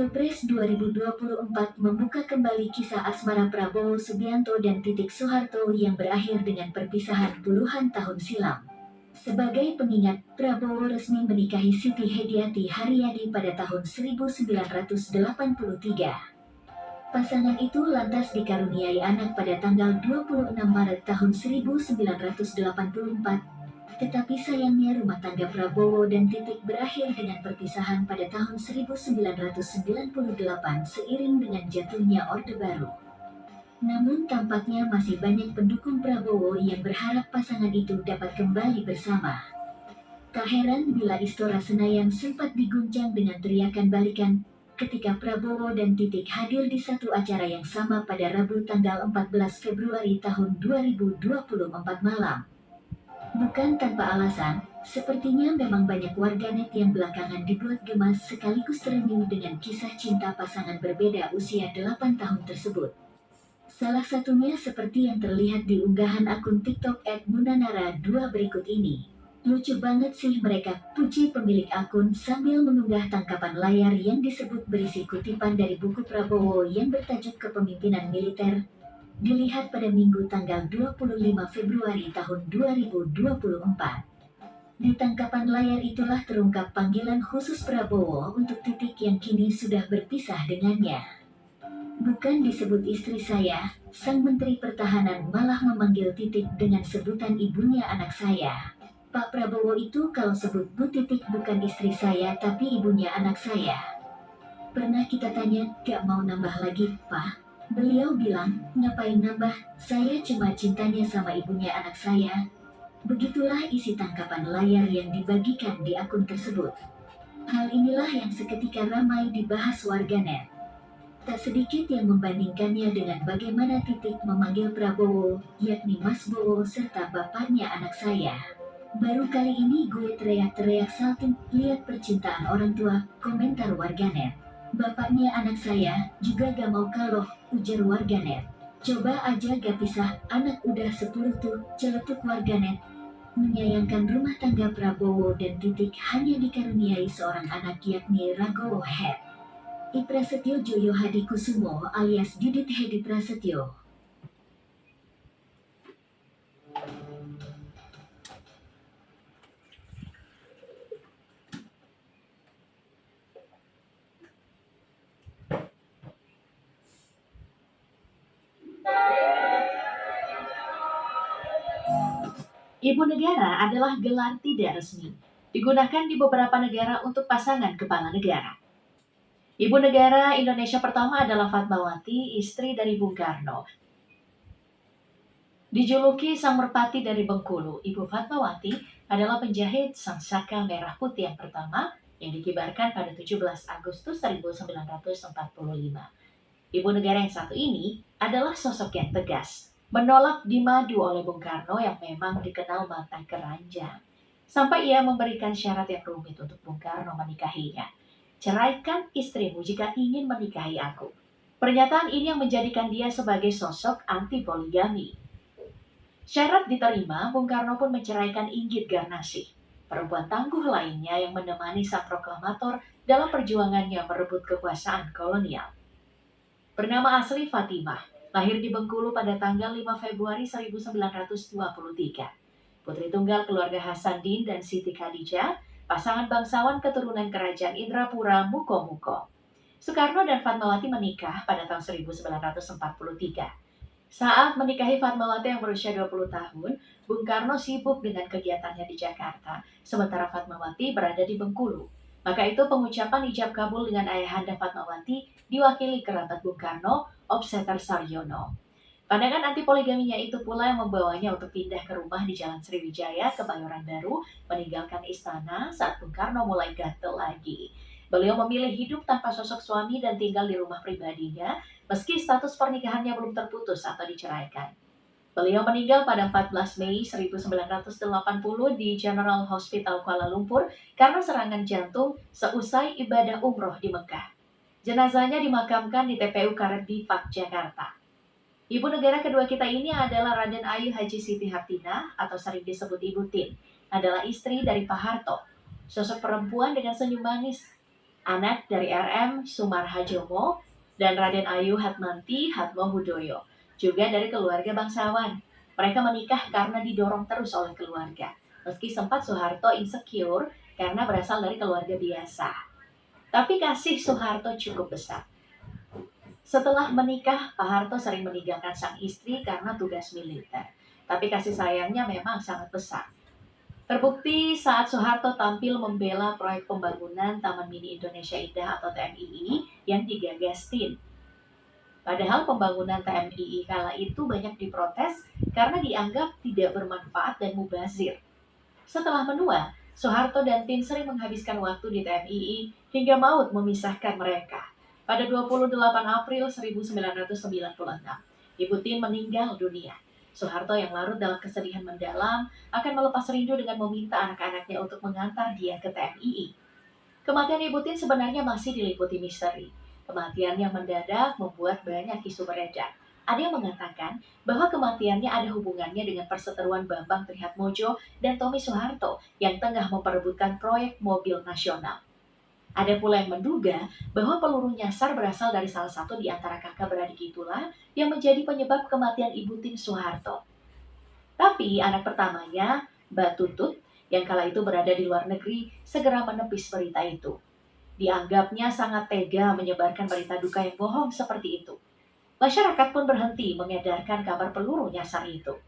Pilpres 2024 membuka kembali kisah asmara Prabowo Subianto dan Titik Soeharto yang berakhir dengan perpisahan puluhan tahun silam. Sebagai pengingat, Prabowo resmi menikahi Siti Hediati Haryadi pada tahun 1983. Pasangan itu lantas dikaruniai anak pada tanggal 26 Maret tahun 1984. Tetapi sayangnya rumah tangga Prabowo dan Titik berakhir dengan perpisahan pada tahun 1998 seiring dengan jatuhnya Orde Baru. Namun tampaknya masih banyak pendukung Prabowo yang berharap pasangan itu dapat kembali bersama. Tak heran bila Istora Senayan sempat diguncang dengan teriakan balikan ketika Prabowo dan Titik hadir di satu acara yang sama pada Rabu tanggal 14 Februari tahun 2024 malam. Bukan tanpa alasan, sepertinya memang banyak warganet yang belakangan dibuat gemas sekaligus terenyuh dengan kisah cinta pasangan berbeda usia 8 tahun tersebut. Salah satunya seperti yang terlihat di unggahan akun TikTok @munanara2 berikut ini. Lucu banget sih mereka, puji pemilik akun sambil mengunggah tangkapan layar yang disebut berisi kutipan dari buku Prabowo yang bertajuk Kepemimpinan Militer. Dilihat pada Minggu tanggal 25 Februari tahun 2024. Di tangkapan layar itulah terungkap panggilan khusus Prabowo untuk Titik yang kini sudah berpisah dengannya. Bukan disebut istri saya, sang Menteri Pertahanan malah memanggil Titik dengan sebutan ibunya anak saya. Pak Prabowo itu kalau sebut Bu Titik bukan istri saya tapi ibunya anak saya. Pernah kita tanya, gak mau nambah lagi, Pak? Beliau bilang, ngapain nambah, saya cuma cintanya sama ibunya anak saya. Begitulah isi tangkapan layar yang dibagikan di akun tersebut. Hal inilah yang seketika ramai dibahas warganet. Tak sedikit yang membandingkannya dengan bagaimana Titik memanggil Prabowo, yakni Mas Bowo serta bapaknya anak saya. Baru kali ini gue teriak-teriak salting, lihat percintaan orang tua, komentar warganet. Bapaknya anak saya, juga gak mau kalah, ujar warganet. Coba aja gak pisah, anak udah 10 tuh, celetuk warganet. Menyayangkan rumah tangga Prabowo dan Titik hanya dikaruniai seorang anak yakni Ragowo Head. I Prasetyo Joyo Hadi Kusumo alias Didit Hedi Prasetyo. Ibu negara adalah gelar tidak resmi, digunakan di beberapa negara untuk pasangan kepala negara. Ibu negara Indonesia pertama adalah Fatmawati, istri dari Bung Karno. Dijuluki Sang Merpati dari Bengkulu, Ibu Fatmawati adalah penjahit sang saka merah putih yang pertama yang dikibarkan pada 17 Agustus 1945. Ibu negara yang satu ini adalah sosok yang tegas, menolak dimadu oleh Bung Karno yang memang dikenal mata keranjang. Sampai ia memberikan syarat yang rumit untuk Bung Karno menikahinya. Ceraikan istrimu jika ingin menikahi aku. Pernyataan ini yang menjadikan dia sebagai sosok anti poligami. Syarat diterima, Bung Karno pun menceraikan Inggit Garnasih, perempuan tangguh lainnya yang menemani sang proklamator dalam perjuangannya merebut kekuasaan kolonial. Bernama asli Fatimah, lahir di Bengkulu pada tanggal 5 Februari 1923. Putri tunggal keluarga Hasanuddin dan Siti Khadijah, pasangan bangsawan keturunan kerajaan Indrapura Muko-Muko. Soekarno dan Fatmawati menikah pada tahun 1943. Saat menikahi Fatmawati yang berusia 20 tahun, Bung Karno sibuk dengan kegiatannya di Jakarta, sementara Fatmawati berada di Bengkulu. Maka itu pengucapan ijab kabul dengan ayahanda Fatmawati diwakili kerabat Bung Karno, Obseter Saryono. Pandangan anti poligaminya itu pula yang membawanya untuk pindah ke rumah di Jalan Sriwijaya, Kebayoran Baru, meninggalkan istana saat Bung Karno mulai gatel lagi. Beliau memilih hidup tanpa sosok suami dan tinggal di rumah pribadinya, meski status pernikahannya belum terputus atau diceraikan. Beliau meninggal pada 14 Mei 1980 di General Hospital Kuala Lumpur karena serangan jantung seusai ibadah umroh di Mekah. Jenazahnya dimakamkan di TPU Karet Bifak, Jakarta. Ibu negara kedua kita ini adalah Raden Ayu Haji Siti Hartinah atau sering disebut Ibu Tin, adalah istri dari Pak Harto. Sosok perempuan dengan senyum manis, anak dari RM Sumarhajomo dan Raden Ayu Hatmanti Hatmohudoyo, juga dari keluarga bangsawan. Mereka menikah karena didorong terus oleh keluarga. Meski sempat Soeharto insecure karena berasal dari keluarga biasa. Tapi kasih Soeharto cukup besar. Setelah menikah, Pak Harto sering meninggalkan sang istri karena tugas militer. Tapi kasih sayangnya memang sangat besar. Terbukti saat Soeharto tampil membela proyek pembangunan Taman Mini Indonesia Indah atau TMII yang digagas TIN. Padahal pembangunan TMII kala itu banyak diprotes karena dianggap tidak bermanfaat dan mubazir. Setelah menua, Soeharto dan tim sering menghabiskan waktu di TMII hingga maut memisahkan mereka. Pada 28 April 1996, Ibu Tin meninggal dunia. Soeharto yang larut dalam kesedihan mendalam akan melepas rindu dengan meminta anak-anaknya untuk mengantar dia ke TMII. Kematian Ibu Tin sebenarnya masih diliputi misteri. Kematian yang mendadak membuat banyak isu beredar. Ada yang mengatakan bahwa kematiannya ada hubungannya dengan perseteruan Bambang Trihatmojo dan Tommy Soeharto yang tengah memperebutkan proyek mobil nasional. Ada pula yang menduga bahwa peluru nyasar berasal dari salah satu di antara kakak beradik itulah yang menjadi penyebab kematian Ibu Tin Soeharto. Tapi anak pertamanya, Mbak Tutut, yang kala itu berada di luar negeri, segera menepis berita itu. Dianggapnya sangat tega menyebarkan berita duka yang bohong seperti itu. Masyarakat pun berhenti mengedarkan kabar peluru nyasar itu.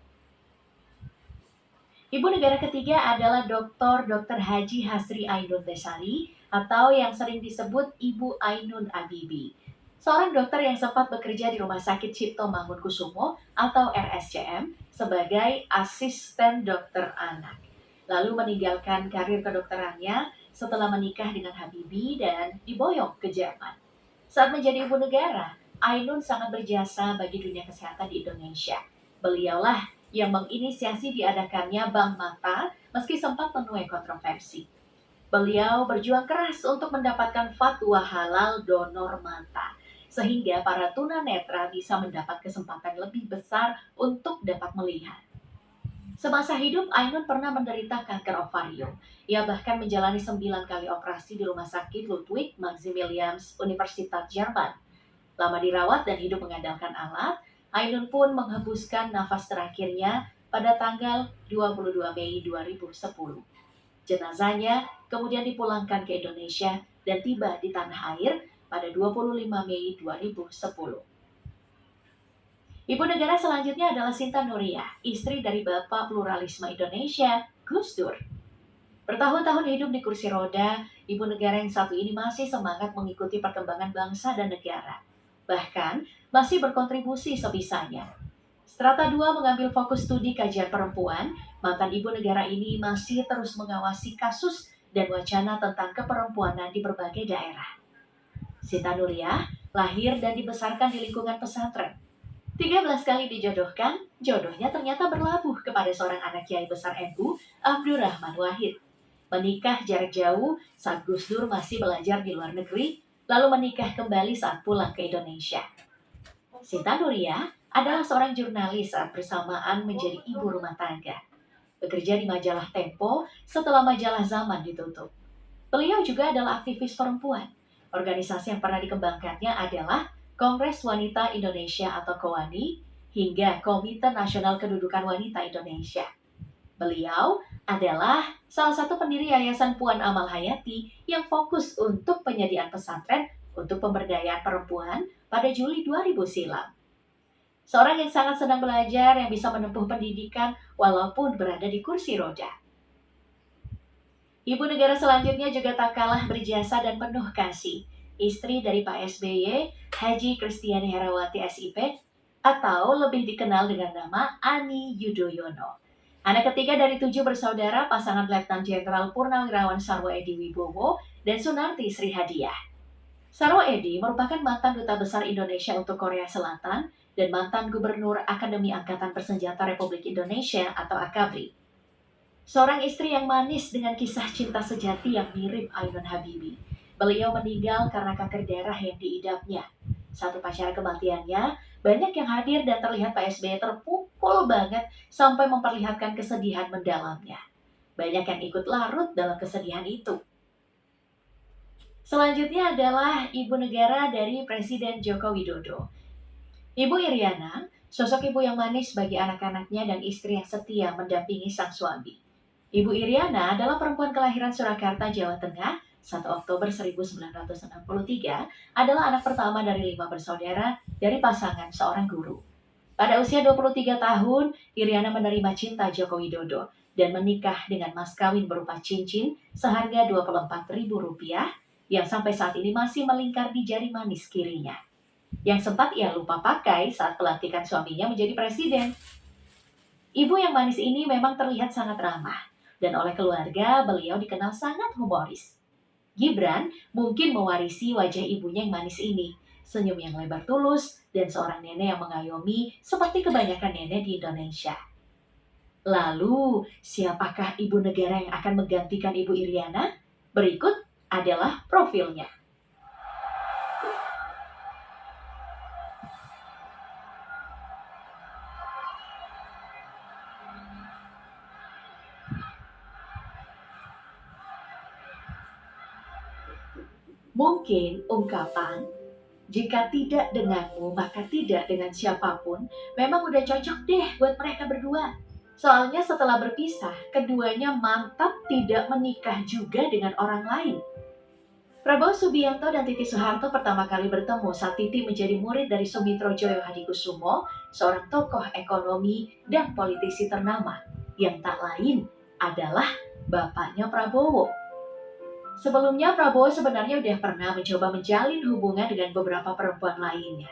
Ibu negara ketiga adalah Dr. Haji Hasri Ainun Besari atau yang sering disebut Ibu Ainun Abibi. Seorang dokter yang sempat bekerja di Rumah Sakit Cipto Mangunkusumo atau RSCM sebagai asisten dokter anak. Lalu meninggalkan karir kedokterannya setelah menikah dengan Habibie dan diboyong ke Jerman. Saat menjadi ibu negara, Ainun sangat berjasa bagi dunia kesehatan di Indonesia. Beliaulah yang menginisiasi diadakannya Bank Mata meski sempat menuai kontroversi. Beliau berjuang keras untuk mendapatkan fatwa halal donor mata, sehingga para tunanetra bisa mendapat kesempatan lebih besar untuk dapat melihat. Semasa hidup, Ainun pernah menderita kanker ovarium. Ia bahkan menjalani 9 kali operasi di Rumah Sakit Ludwig Maximilians Universitas Jerman. Lama dirawat dan hidup mengandalkan alat, Ainun pun menghembuskan nafas terakhirnya pada tanggal 22 Mei 2010. Jenazahnya kemudian dipulangkan ke Indonesia dan tiba di tanah air pada 25 Mei 2010. Ibu negara selanjutnya adalah Sinta Nuriyah, istri dari Bapak Pluralisme Indonesia, Gus Dur. Bertahun-tahun hidup di kursi roda, ibu negara yang satu ini masih semangat mengikuti perkembangan bangsa dan negara. Bahkan, masih berkontribusi sebisanya. Strata 2 mengambil fokus studi kajian perempuan, mantan ibu negara ini masih terus mengawasi kasus dan wacana tentang keperempuanan di berbagai daerah. Sinta Nuriyah lahir dan dibesarkan di lingkungan pesantren. 13 kali dijodohkan, jodohnya ternyata berlabuh kepada seorang anak kiai besar NU, Abdurrahman Wahid. Menikah jarak jauh saat Gus Dur masih belajar di luar negeri, lalu menikah kembali saat pulang ke Indonesia. Sinta Nuriyah adalah seorang jurnalis saat bersamaan menjadi ibu rumah tangga. Bekerja di majalah Tempo setelah majalah Zaman ditutup. Beliau juga adalah aktivis perempuan. Organisasi yang pernah dikembangkannya adalah Kongres Wanita Indonesia atau KOWANI hingga Komite Nasional Kedudukan Wanita Indonesia. Beliau adalah salah satu pendiri Yayasan Puan Amal Hayati yang fokus untuk penyediaan pesantren untuk pemberdayaan perempuan pada Juli 2000 silam. Seorang yang sangat senang belajar yang bisa menempuh pendidikan walaupun berada di kursi roda. Ibu negara selanjutnya juga tak kalah berjasa dan penuh kasih. Istri dari Pak SBY, Haji Kristiani Herawati SIP, atau lebih dikenal dengan nama Ani Yudhoyono. Anak ketiga dari 7 bersaudara pasangan Letnan Jenderal Purnawirawan Sarwo Edi Wibowo dan Sunarti Sri Hadiah. Sarwo Edi merupakan mantan Duta Besar Indonesia untuk Korea Selatan dan mantan Gubernur Akademi Angkatan Bersenjata Republik Indonesia atau AKABRI. Seorang istri yang manis dengan kisah cinta sejati yang mirip Ainun Habibie. Beliau meninggal karena kanker darah yang diidapnya. Saat upacara kematiannya, banyak yang hadir dan terlihat Pak SBY terpukul banget sampai memperlihatkan kesedihan mendalamnya. Banyak yang ikut larut dalam kesedihan itu. Selanjutnya adalah ibu negara dari Presiden Joko Widodo. Ibu Iriana, sosok ibu yang manis bagi anak-anaknya dan istri yang setia mendampingi sang suami. Ibu Iriana adalah perempuan kelahiran Surakarta, Jawa Tengah, 1 Oktober 1963, adalah anak pertama dari 5 bersaudara dari pasangan seorang guru. Pada usia 23 tahun, Iriana menerima cinta Joko Widodo dan menikah dengan mas kawin berupa cincin seharga Rp24.000 yang sampai saat ini masih melingkar di jari manis kirinya, yang sempat ia lupa pakai saat pelantikan suaminya menjadi presiden. Ibu yang manis ini memang terlihat sangat ramah, dan oleh keluarga beliau dikenal sangat humoris. Gibran mungkin mewarisi wajah ibunya yang manis ini, senyum yang lebar tulus, dan seorang nenek yang mengayomi seperti kebanyakan nenek di Indonesia. Lalu, siapakah ibu negara yang akan menggantikan Ibu Iriana? Berikut adalah profilnya. Mungkin ungkapan jika tidak denganmu, maka tidak dengan siapapun, memang udah cocok deh buat mereka berdua. Soalnya setelah berpisah, keduanya mantap tidak menikah juga dengan orang lain. Prabowo Subianto dan Titi Soeharto pertama kali bertemu saat Titi menjadi murid dari Sumitro Joyo Hadikusumo, seorang tokoh ekonomi dan politisi ternama, yang tak lain adalah bapaknya Prabowo. Sebelumnya Prabowo sebenarnya udah pernah mencoba menjalin hubungan dengan beberapa perempuan lainnya.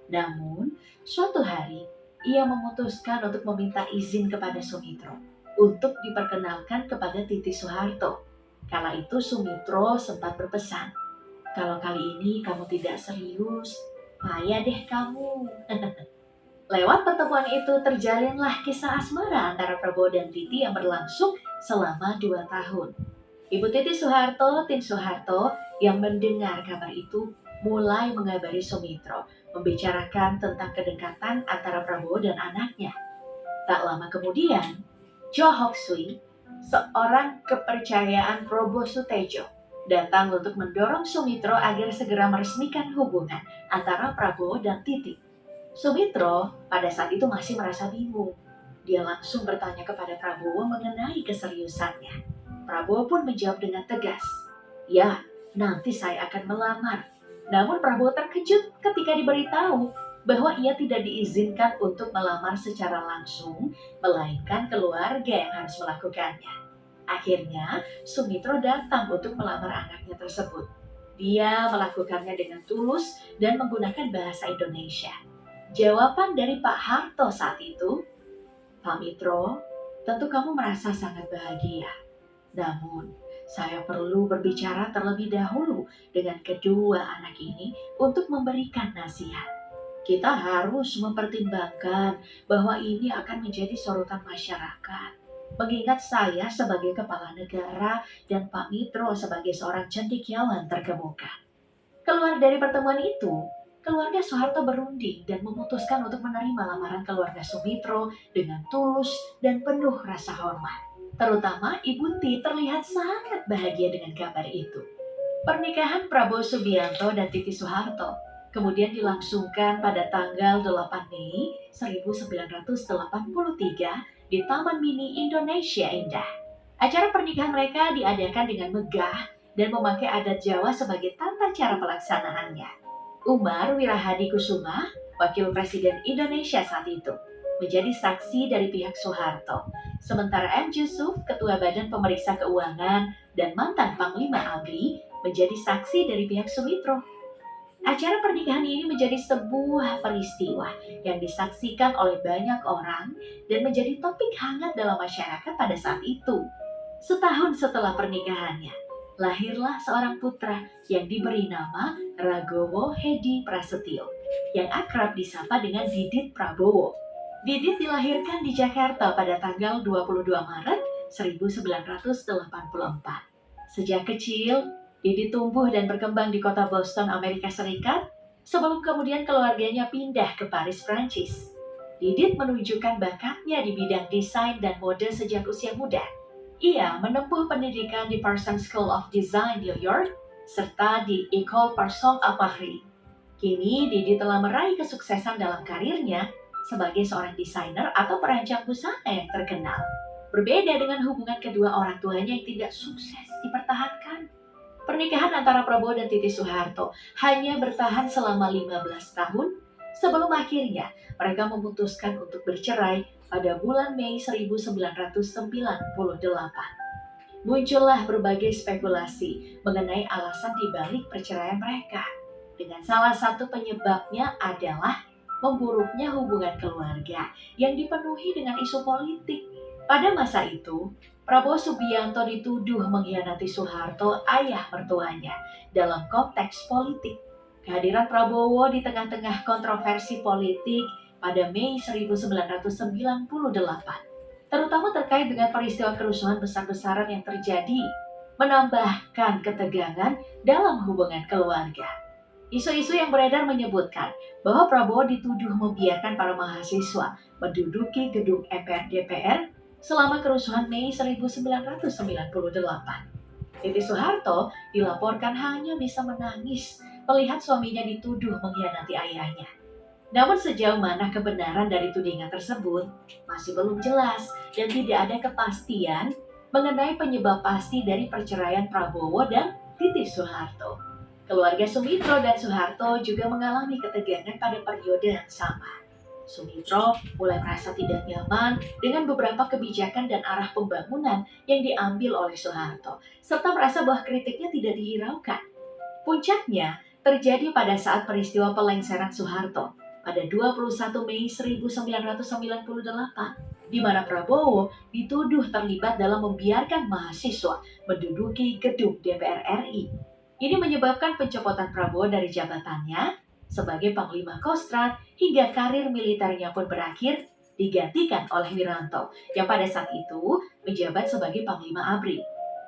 Namun, suatu hari ia memutuskan untuk meminta izin kepada Sumitro untuk diperkenalkan kepada Titi Soeharto. Kala itu Sumitro sempat berpesan, "Kalau kali ini kamu tidak serius, payah deh kamu." Lewat pertemuan itu terjalinlah kisah asmara antara Prabowo dan Titi yang berlangsung selama 2 tahun. Ibu Titi Soeharto, Tin Soeharto, yang mendengar kabar itu mulai mengabari Sumitro, membicarakan tentang kedekatan antara Prabowo dan anaknya. Tak lama kemudian, Cho Hok Sui, seorang kepercayaan Prabowo Sutejo, datang untuk mendorong Sumitro agar segera meresmikan hubungan antara Prabowo dan Titi. Sumitro pada saat itu masih merasa bingung. Dia langsung bertanya kepada Prabowo mengenai keseriusannya. Prabowo pun menjawab dengan tegas, "Ya, nanti saya akan melamar." Namun Prabowo terkejut ketika diberitahu bahwa ia tidak diizinkan untuk melamar secara langsung, melainkan keluarga yang harus melakukannya. Akhirnya, Sumitro datang untuk melamar anaknya tersebut. Dia melakukannya dengan tulus dan menggunakan bahasa Indonesia. Jawaban dari Pak Harto saat itu, "Pak Mitro, tentu kamu merasa sangat bahagia. Namun, saya perlu berbicara terlebih dahulu dengan kedua anak ini untuk memberikan nasihat. Kita harus mempertimbangkan bahwa ini akan menjadi sorotan masyarakat. Mengingat saya sebagai kepala negara dan Pak Mitro sebagai seorang cendekiawan terkemuka." Keluar dari pertemuan itu, keluarga Soeharto berunding dan memutuskan untuk menerima lamaran keluarga Sumitro dengan tulus dan penuh rasa hormat. Terutama Ibu Ti terlihat sangat bahagia dengan kabar itu. Pernikahan Prabowo Subianto dan Titi Soeharto kemudian dilangsungkan pada tanggal 8 Mei 1983 di Taman Mini Indonesia Indah. Acara pernikahan mereka diadakan dengan megah dan memakai adat Jawa sebagai tata cara pelaksanaannya. Umar Wirahadi Kusuma, Wakil Presiden Indonesia saat itu, menjadi saksi dari pihak Soeharto. Sementara M. Yusuf, Ketua Badan Pemeriksa Keuangan dan mantan Panglima ABRI, menjadi saksi dari pihak Sumitro. Acara pernikahan ini menjadi sebuah peristiwa yang disaksikan oleh banyak orang dan menjadi topik hangat dalam masyarakat pada saat itu. Setahun setelah pernikahannya, lahirlah seorang putra yang diberi nama Ragowo Hedi Prasetyo, yang akrab disapa dengan Didit Prabowo. Didit dilahirkan di Jakarta pada tanggal 22 Maret 1984. Sejak kecil, Didit tumbuh dan berkembang di kota Boston, Amerika Serikat, sebelum kemudian keluarganya pindah ke Paris, Prancis. Didit menunjukkan bakatnya di bidang desain dan mode sejak usia muda. Ia menempuh pendidikan di Parsons School of Design, New York, serta di École Parsons à Paris. Kini Didi telah meraih kesuksesan dalam karirnya sebagai seorang desainer atau perancang busana yang terkenal. Berbeda dengan hubungan kedua orang tuanya yang tidak sukses dipertahankan. Pernikahan antara Prabowo dan Titi Soeharto hanya bertahan selama 15 tahun sebelum akhirnya mereka memutuskan untuk bercerai pada bulan Mei 1998. Muncullah berbagai spekulasi mengenai alasan dibalik perceraian mereka. Dengan salah satu penyebabnya adalah memburuknya hubungan keluarga yang dipenuhi dengan isu politik. Pada masa itu, Prabowo Subianto dituduh mengkhianati Soeharto, ayah mertuanya, dalam konteks politik. Kehadiran Prabowo di tengah-tengah kontroversi politik pada Mei 1998, terutama terkait dengan peristiwa kerusuhan besar-besaran yang terjadi, menambahkan ketegangan dalam hubungan keluarga. Isu-isu yang beredar menyebutkan bahwa Prabowo dituduh membiarkan para mahasiswa menduduki gedung MPR DPR selama kerusuhan Mei 1998. Titi Soeharto dilaporkan hanya bisa menangis melihat suaminya dituduh mengkhianati ayahnya. Namun sejauh mana kebenaran dari tudingan tersebut masih belum jelas dan tidak ada kepastian mengenai penyebab pasti dari perceraian Prabowo dan Titi Soeharto. Keluarga Sumitro dan Soeharto juga mengalami ketegangan pada periode yang sama. Sumitro mulai merasa tidak nyaman dengan beberapa kebijakan dan arah pembangunan yang diambil oleh Soeharto, serta merasa bahwa kritiknya tidak dihiraukan. Puncaknya terjadi pada saat peristiwa pelengseran Soeharto pada 21 Mei 1998, di mana Prabowo dituduh terlibat dalam membiarkan mahasiswa menduduki gedung DPR RI. Ini menyebabkan pencopotan Prabowo dari jabatannya sebagai Panglima Kostrad hingga karir militernya pun berakhir, digantikan oleh Wiranto yang pada saat itu menjabat sebagai Panglima ABRI.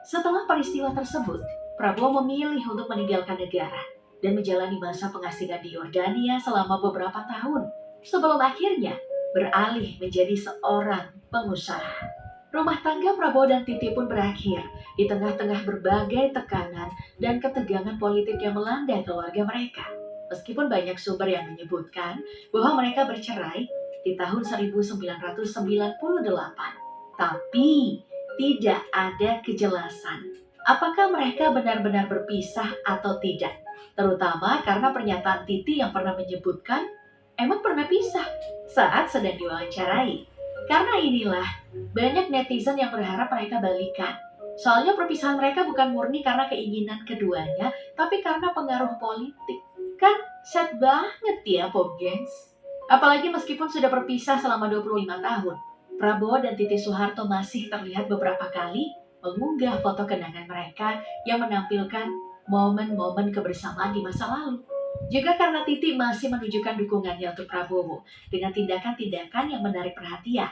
Setelah peristiwa tersebut, Prabowo memilih untuk meninggalkan negara dan menjalani masa pengasingan di Yordania selama beberapa tahun sebelum akhirnya beralih menjadi seorang pengusaha. Rumah tangga Prabowo dan Titi pun berakhir di tengah-tengah berbagai tekanan dan ketegangan politik yang melanda keluarga mereka. Meskipun banyak sumber yang menyebutkan bahwa mereka bercerai di tahun 1998, tapi tidak ada kejelasan apakah mereka benar-benar berpisah atau tidak. Terutama karena pernyataan Titi yang pernah menyebutkan emang pernah pisah saat sedang diwawancarai. Karena inilah banyak netizen yang berharap mereka balikan. Soalnya perpisahan mereka bukan murni karena keinginan keduanya, tapi karena pengaruh politik. Kan sad banget ya, Pop Gengs. Apalagi meskipun sudah berpisah selama 25 tahun, Prabowo dan Titi Soeharto masih terlihat beberapa kali mengunggah foto kenangan mereka yang menampilkan momen-momen kebersamaan di masa lalu. Juga karena Titi masih menunjukkan dukungannya untuk Prabowo dengan tindakan-tindakan yang menarik perhatian.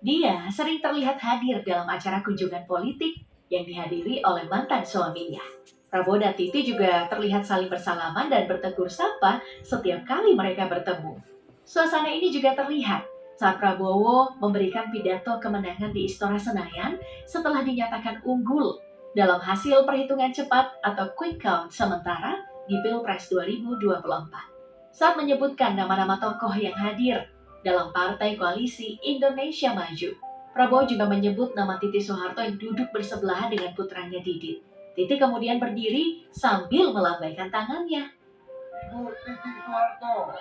Dia sering terlihat hadir dalam acara kunjungan politik yang dihadiri oleh mantan suaminya. Prabowo dan Titi juga terlihat saling bersalaman dan bertegur sapa setiap kali mereka bertemu. Suasana ini juga terlihat saat Prabowo memberikan pidato kemenangan di Istora Senayan setelah dinyatakan unggul dalam hasil perhitungan cepat atau quick count sementara di Pilpres 2024. Saat menyebutkan nama-nama tokoh yang hadir dalam Partai Koalisi Indonesia Maju, Prabowo juga menyebut nama Titi Soeharto yang duduk bersebelahan dengan putranya Didit. Titi kemudian berdiri sambil melambaikan tangannya. Ibu Titi Soeharto.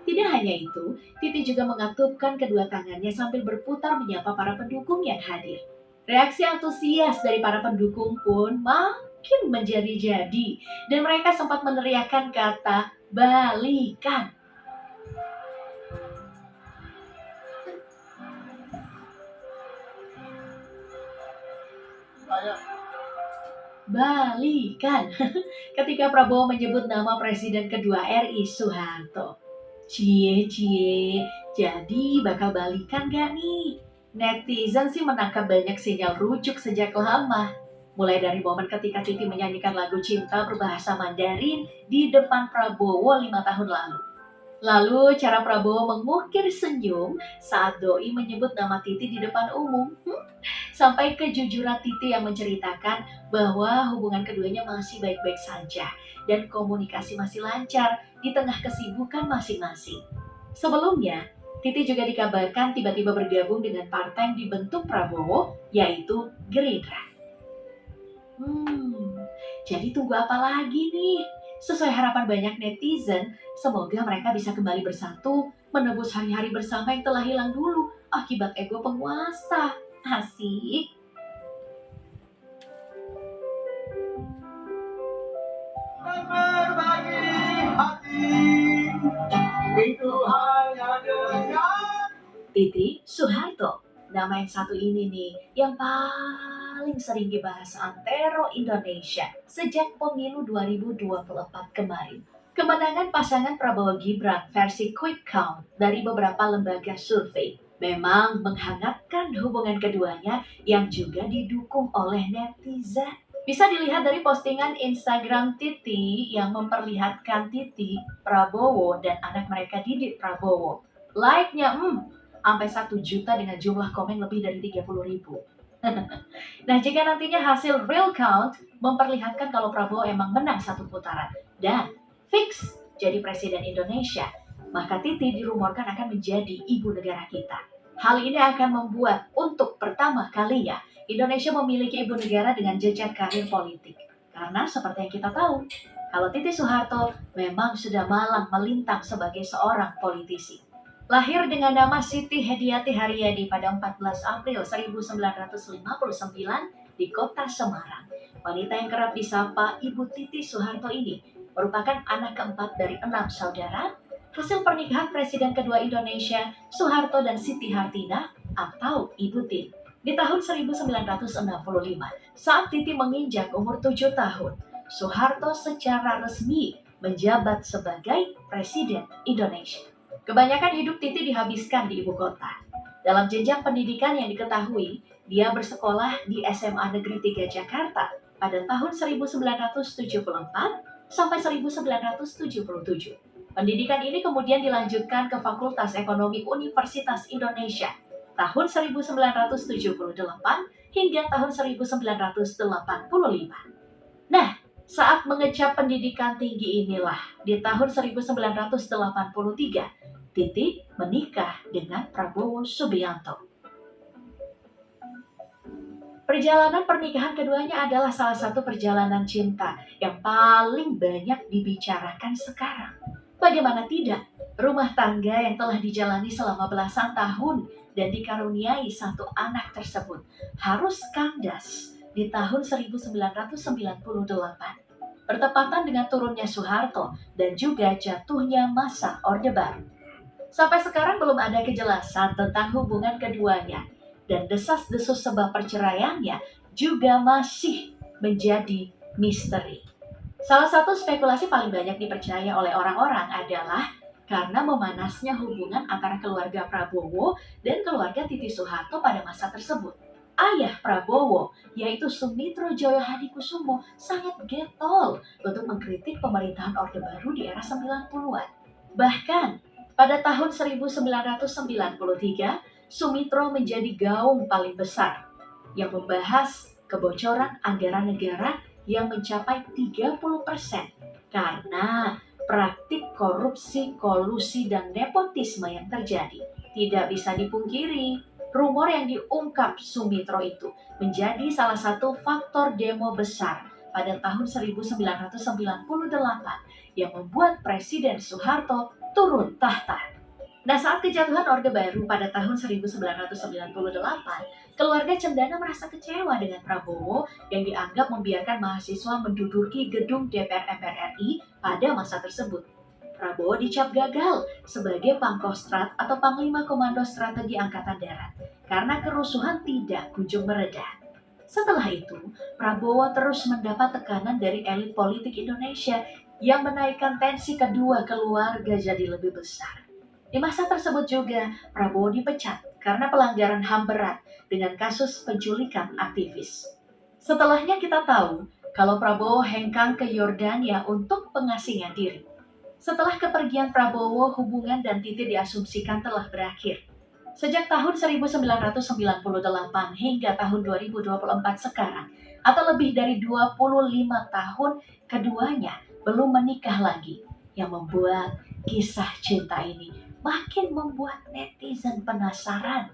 Tidak hanya itu, Titi juga mengatupkan kedua tangannya sambil berputar menyapa para pendukung yang hadir. Reaksi antusias dari para pendukung pun makin menjadi-jadi, dan mereka sempat meneriakkan kata balikan. Balikan ketika Prabowo menyebut nama Presiden kedua RI Soeharto. Cie, jadi bakal balikan gak nih? Netizen sih menangkap banyak sinyal rujuk sejak lama. Mulai dari momen ketika Titi menyanyikan lagu cinta berbahasa Mandarin di depan Prabowo 5 tahun lalu. Lalu cara Prabowo mengukir senyum saat doi menyebut nama Titi di depan umum. Sampai kejujuran Titi yang menceritakan bahwa hubungan keduanya masih baik-baik saja dan komunikasi masih lancar di tengah kesibukan masing-masing. Sebelumnya, Titi juga dikabarkan tiba-tiba bergabung dengan partai yang dibentuk Prabowo, yaitu Gerindra. Jadi tunggu apa lagi nih? Sesuai harapan banyak netizen, semoga mereka bisa kembali bersatu, menebus hari-hari bersama yang telah hilang dulu akibat ego penguasa. Asik. Berbagi hati itu hanya dengan Titi Soeharto. Nama yang satu ini nih, yang paling sering dibahas antero Indonesia sejak pemilu 2024 kemarin. Kemenangan pasangan Prabowo Gibran versi quick count dari beberapa lembaga survei memang menghangatkan hubungan keduanya yang juga didukung oleh netizen. Bisa dilihat dari postingan Instagram Titi yang memperlihatkan Titi, Prabowo, dan anak mereka Didit Prabowo. Like-nya sampai 1 juta dengan jumlah komen lebih dari 30.000. Nah, jika nantinya hasil real count memperlihatkan kalau Prabowo emang menang satu putaran dan fix jadi presiden Indonesia, maka Titi dirumorkan akan menjadi ibu negara kita. Hal ini akan membuat untuk pertama kalinya Indonesia memiliki ibu negara dengan jejak karir politik. Karena seperti yang kita tahu, kalau Titi Soeharto memang sudah malang melintang sebagai seorang politisi. Lahir dengan nama Siti Hediati Haryadi pada 14 April 1959 di kota Semarang. Wanita yang kerap disapa Ibu Titi Soeharto ini merupakan anak keempat dari 6 saudara, hasil pernikahan Presiden kedua Indonesia, Soeharto dan Siti Hartina atau Ibu Titi. Di tahun 1965, saat Titi menginjak umur 7 tahun, Soeharto secara resmi menjabat sebagai Presiden Indonesia. Kebanyakan hidup Titi dihabiskan di ibu kota. Dalam jenjang pendidikan yang diketahui, dia bersekolah di SMA Negeri 3 Jakarta pada tahun 1974 sampai 1977. Pendidikan ini kemudian dilanjutkan ke Fakultas Ekonomi Universitas Indonesia tahun 1978 hingga tahun 1985. Nah, saat mengecap pendidikan tinggi inilah di tahun 1983, Titi menikah dengan Prabowo Subianto. Perjalanan pernikahan keduanya adalah salah satu perjalanan cinta yang paling banyak dibicarakan sekarang. Bagaimana tidak, rumah tangga yang telah dijalani selama belasan tahun dan dikaruniai satu anak tersebut harus kandas di tahun 1998. Bertepatan dengan turunnya Soeharto dan juga jatuhnya masa Orde Baru. Sampai sekarang belum ada kejelasan tentang hubungan keduanya dan desas-desus sebab perceraiannya juga masih menjadi misteri. Salah satu spekulasi paling banyak dipercaya oleh orang-orang adalah karena memanasnya hubungan antara keluarga Prabowo dan keluarga Titi Soeharto pada masa tersebut. Ayah Prabowo, yaitu Sumitro Joyo Hadikusumo, sangat getol untuk mengkritik pemerintahan Orde Baru di era 90-an. Bahkan, pada tahun 1993, Sumitro menjadi gaung paling besar yang membahas kebocoran anggaran negara yang mencapai 30% karena praktik korupsi, kolusi, dan nepotisme yang terjadi. Tidak bisa dipungkiri, rumor yang diungkap Sumitro itu menjadi salah satu faktor demo besar pada tahun 1998 yang membuat Presiden Soeharto turun tahta. Nah, saat kejatuhan Orde Baru pada tahun 1998, keluarga Cendana merasa kecewa dengan Prabowo yang dianggap membiarkan mahasiswa menduduki gedung DPR MPR RI pada masa tersebut. Prabowo dicap gagal sebagai Pangkostrat atau Panglima Komando Strategi Angkatan Darat karena kerusuhan tidak kunjung mereda. Setelah itu, Prabowo terus mendapat tekanan dari elit politik Indonesia yang menaikkan tensi kedua keluarga jadi lebih besar. Di masa tersebut juga, Prabowo dipecat karena pelanggaran HAM berat dengan kasus penculikan aktivis. Setelahnya kita tahu kalau Prabowo hengkang ke Yordania untuk pengasingan diri. Setelah kepergian Prabowo, hubungan dan Titi diasumsikan telah berakhir. Sejak tahun 1998 hingga tahun 2024 sekarang, atau lebih dari 25 tahun, keduanya belum menikah lagi, yang membuat kisah cinta ini makin membuat netizen penasaran.